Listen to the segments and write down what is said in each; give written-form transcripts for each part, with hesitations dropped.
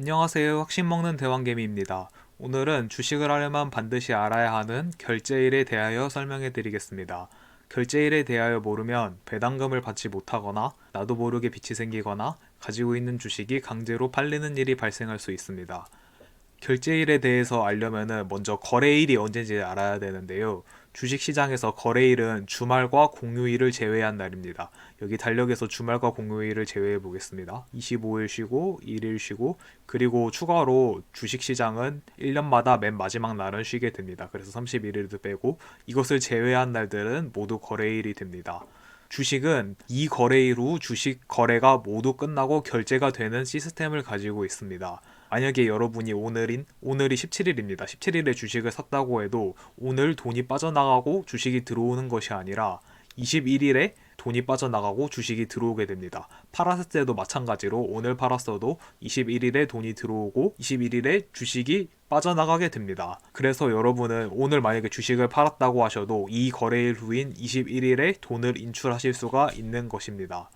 안녕하세요. 확신 먹는 대왕개미입니다. 오늘은 주식을 하려면 반드시 알아야 하는 결제일에 대하여 설명해 드리겠습니다. 결제일에 대하여 모르면 배당금을 받지 못하거나 나도 모르게 빚이 생기거나 가지고 있는 주식이 강제로 팔리는 일이 발생할 수 있습니다. 결제일에 대해서 알려면은 먼저 거래일이 언제인지 알아야 되는데요. 주식시장에서 거래일은 주말과 공휴일을 제외한 날입니다. 여기 달력에서 주말과 공휴일을 제외해 보겠습니다. 25일 쉬고 1일 쉬고 그리고 추가로 주식시장은 1년마다 맨 마지막 날은 쉬게 됩니다. 그래서 31일도 빼고 이것을 제외한 날들은 모두 거래일이 됩니다. 주식은 이 거래일 후 주식 거래가 모두 끝나고 결제가 되는 시스템을 가지고 있습니다. 만약에 여러분이 오늘이 17일입니다. 17일에 주식을 샀다고 해도 오늘 돈이 빠져나가고 주식이 들어오는 것이 아니라 21일에 돈이 빠져나가고 주식이 들어오게 됩니다. 팔았을 때도 마찬가지로 오늘 팔았어도 21일에 돈이 들어오고 21일에 주식이 빠져나가게 됩니다. 그래서 여러분은 오늘 만약에 주식을 팔았다고 하셔도 이 거래일 후인 21일에 돈을 인출하실 수가 있는 것입니다.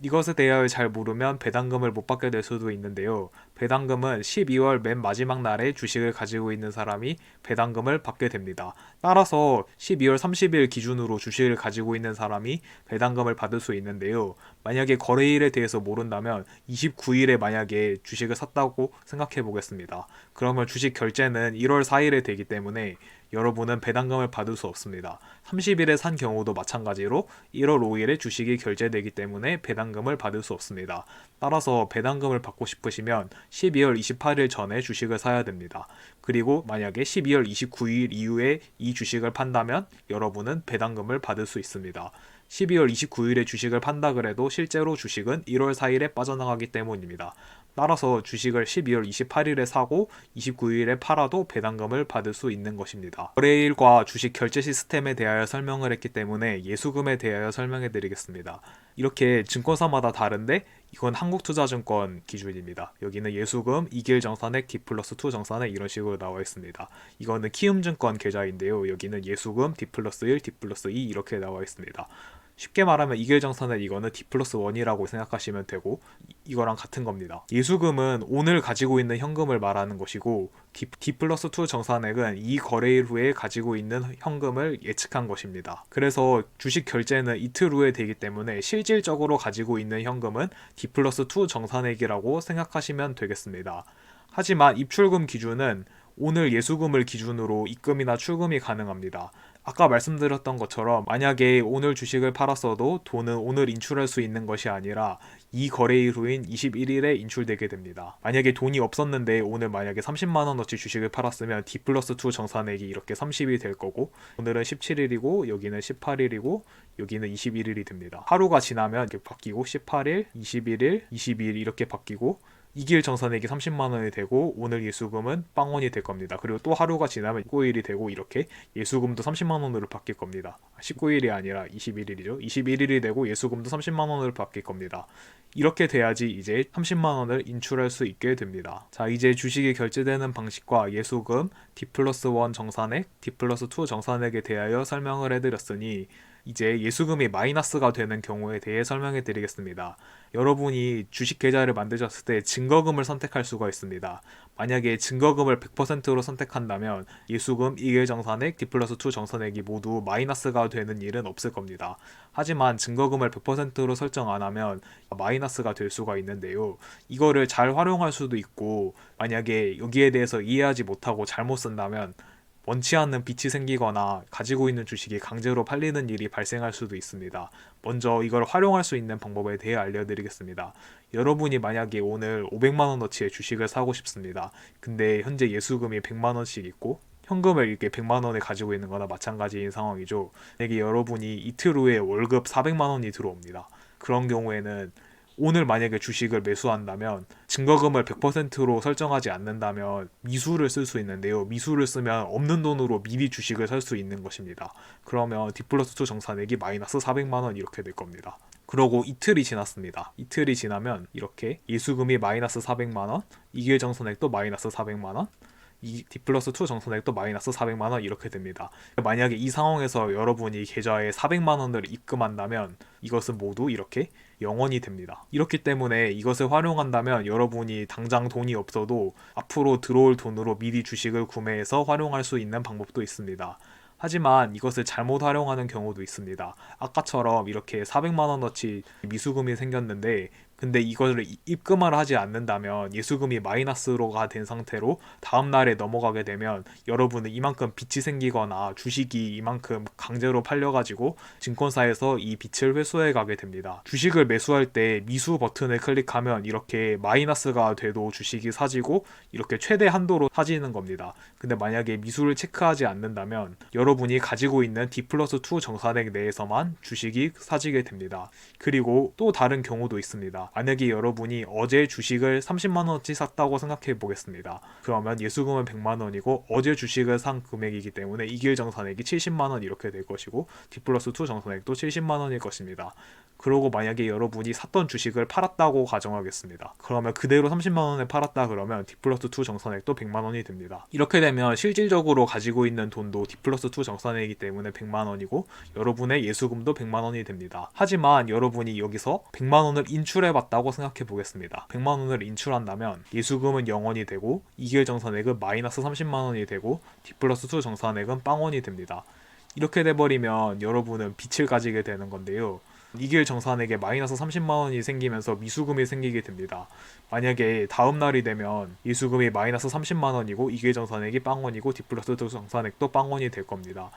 이것에 대하여 잘 모르면 배당금을 못 받게 될 수도 있는데요. 배당금은 12월 맨 마지막 날에 주식을 가지고 있는 사람이 배당금을 받게 됩니다. 따라서 12월 30일 기준으로 주식을 가지고 있는 사람이 배당금을 받을 수 있는데요. 만약에 거래일에 대해서 모른다면 29일에 만약에 주식을 샀다고 생각해 보겠습니다. 그러면 주식 결제는 1월 4일에 되기 때문에 여러분은 배당금을 받을 수 없습니다. 30일에 산 경우도 마찬가지로 1월 5일에 주식이 결제되기 때문에 배당금을 받을 수 없습니다. 따라서 배당금을 받고 싶으시면 12월 28일 전에 주식을 사야 됩니다. 그리고 만약에 12월 29일 이후에 이 주식을 판다면 여러분은 배당금을 받을 수 있습니다. 12월 29일에 주식을 판다 그래도 실제로 주식은 1월 4일에 빠져나가기 때문입니다. 따라서 주식을 12월 28일에 사고 29일에 팔아도 배당금을 받을 수 있는 것입니다. 거래일과 주식 결제 시스템에 대하여 설명을 했기 때문에 예수금에 대하여 설명해 드리겠습니다. 이렇게 증권사마다 다른데 이건 한국투자증권 기준입니다. 여기는 예수금, 이길정산액, D+2 정산액 이런 식으로 나와 있습니다. 이거는 키움증권 계좌인데요. 여기는 예수금, D+1, D+2 이렇게 나와 있습니다. 쉽게 말하면 이길정산액 이거는 D+1이라고 생각하시면 되고 이거랑 같은 겁니다. 예수금은 오늘 가지고 있는 현금을 말하는 것이고 D+2 정산액은 이 거래일 후에 가지고 있는 현금을 예측한 것입니다. 그래서 주식 결제는 이틀 후에 되기 때문에 실질적으로 가지고 있는 현금은 D+2 정산액이라고 생각하시면 되겠습니다. 하지만 입출금 기준은 오늘 예수금을 기준으로 입금이나 출금이 가능합니다. 아까 말씀드렸던 것처럼 만약에 오늘 주식을 팔았어도 돈은 오늘 인출할 수 있는 것이 아니라 이 거래일 후인 21일에 인출되게 됩니다. 만약에 돈이 없었는데 오늘 만약에 30만원어치 주식을 팔았으면 D+2 정산액이 이렇게 30이 될 거고 오늘은 17일이고 여기는 18일이고 여기는 21일이 됩니다. 하루가 지나면 이렇게 바뀌고 18일, 21일, 22일 이렇게 바뀌고 이길 정산액이 30만원이 되고 오늘 예수금은 빵원이 될 겁니다. 그리고 또 하루가 지나면 19일이 되고 이렇게 예수금도 30만원으로 바뀔 겁니다. 19일이 아니라 21일이죠. 21일이 되고 예수금도 30만원으로 바뀔 겁니다. 이렇게 돼야지 이제 30만원을 인출할 수 있게 됩니다. 자, 이제 주식이 결제되는 방식과 예수금, D+1 정산액, D+2 정산액에 대하여 설명을 해드렸으니 이제 예수금이 마이너스가 되는 경우에 대해 설명해 드리겠습니다. 여러분이 주식 계좌를 만드셨을 때 증거금을 선택할 수가 있습니다. 만약에 증거금을 100%로 선택한다면 예수금, 이길정산액, D+2 정산액이 모두 마이너스가 되는 일은 없을 겁니다. 하지만 증거금을 100%로 설정 안 하면 마이너스가 될 수가 있는데요. 이거를 잘 활용할 수도 있고 만약에 여기에 대해서 이해하지 못하고 잘못 쓴다면 원치 않는 빚이 생기거나 가지고 있는 주식이 강제로 팔리는 일이 발생할 수도 있습니다. 먼저 이걸 활용할 수 있는 방법에 대해 알려드리겠습니다. 여러분이 만약에 오늘 500만원어치의 주식을 사고 싶습니다. 근데 현재 예수금이 100만원씩 있고 현금을 이렇게 100만원을 가지고 있는 거나 마찬가지인 상황이죠. 만약에 여러분이 이틀 후에 월급 400만원이 들어옵니다. 그런 경우에는 오늘 만약에 주식을 매수한다면 증거금을 100%로 설정하지 않는다면 미수를 쓸 수 있는데요. 미수를 쓰면 없는 돈으로 미리 주식을 살 수 있는 것입니다. 그러면 D+2 정산액이 마이너스 400만원 이렇게 될 겁니다. 그러고 이틀이 지났습니다. 이틀이 지나면 이렇게 예수금이 마이너스 400만원, 이길정산액도 마이너스 400만원, 이 D+2 정산액도 마이너스 400만원 이렇게 됩니다. 만약에 이 상황에서 여러분이 계좌에 400만원을 입금한다면 이것은 모두 이렇게 0원이 됩니다. 이렇기 때문에 이것을 활용한다면 여러분이 당장 돈이 없어도 앞으로 들어올 돈으로 미리 주식을 구매해서 활용할 수 있는 방법도 있습니다. 하지만 이것을 잘못 활용하는 경우도 있습니다. 아까처럼 이렇게 400만원어치 미수금이 생겼는데 근데 이거를 입금을 하지 않는다면 예수금이 마이너스로가 된 상태로 다음날에 넘어가게 되면 여러분은 이만큼 빚이 생기거나 주식이 이만큼 강제로 팔려가지고 증권사에서 이 빚을 회수해 가게 됩니다. 주식을 매수할 때 미수 버튼을 클릭하면 이렇게 마이너스가 돼도 주식이 사지고 이렇게 최대 한도로 사지는 겁니다. 근데 만약에 미수를 체크하지 않는다면 여러분이 가지고 있는 D+2 정산액 내에서만 주식이 사지게 됩니다. 그리고 또 다른 경우도 있습니다. 만약에 여러분이 어제 주식을 30만원어치 샀다고 생각해 보겠습니다. 그러면 예수금은 100만원이고 어제 주식을 산 금액이기 때문에 이길 정산액이 70만원 이렇게 될 것이고 D+2 정산액도 70만원일 것입니다. 그러고 만약에 여러분이 샀던 주식을 팔았다고 가정하겠습니다. 그러면 그대로 30만원에 팔았다 그러면 D+2 정산액도 100만원이 됩니다. 이렇게 되면 실질적으로 가지고 있는 돈도 D+2 정산액이기 때문에 100만원이고 여러분의 예수금도 100만원이 됩니다. 하지만 여러분이 여기서 100만원을 인출해봤다고 생각해 보겠습니다. 100만원을 인출한다면 예수금은 0원이 되고 이길 정산액은 마이너스 30만원이 되고 D+2 정산액은 0원이 됩니다. 이렇게 돼버리면 여러분은 빚을 가지게 되는 건데요. 이길 정산액에 마이너스 30만원이 생기면서 미수금이 생기게 됩니다. 만약에 다음날이 되면 예수금이 마이너스 30만원이고 이길 정산액이 0원이고 D+2 정산액도 0원이 될 겁니다.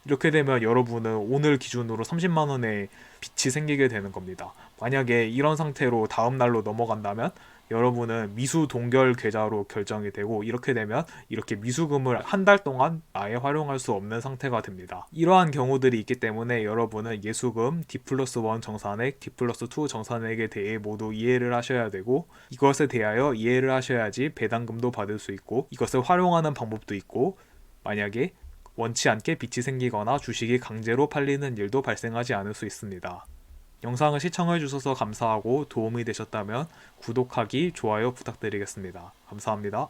이렇게 되면 여러분은 오늘 기준으로 30만원의 빚이 생기게 되는 겁니다. 만약에 이런 상태로 다음날로 넘어간다면 여러분은 미수 동결 계좌로 결정이 되고 이렇게 되면 이렇게 미수금을 한 달 동안 아예 활용할 수 없는 상태가 됩니다. 이러한 경우들이 있기 때문에 여러분은 예수금, D+1 정산액, D+2 정산액에 대해 모두 이해를 하셔야 되고 이것에 대하여 이해를 하셔야지 배당금도 받을 수 있고 이것을 활용하는 방법도 있고 만약에 원치 않게 빚이 생기거나 주식이 강제로 팔리는 일도 발생하지 않을 수 있습니다. 영상을 시청해주셔서 감사하고 도움이 되셨다면 구독하기, 좋아요 부탁드리겠습니다. 감사합니다.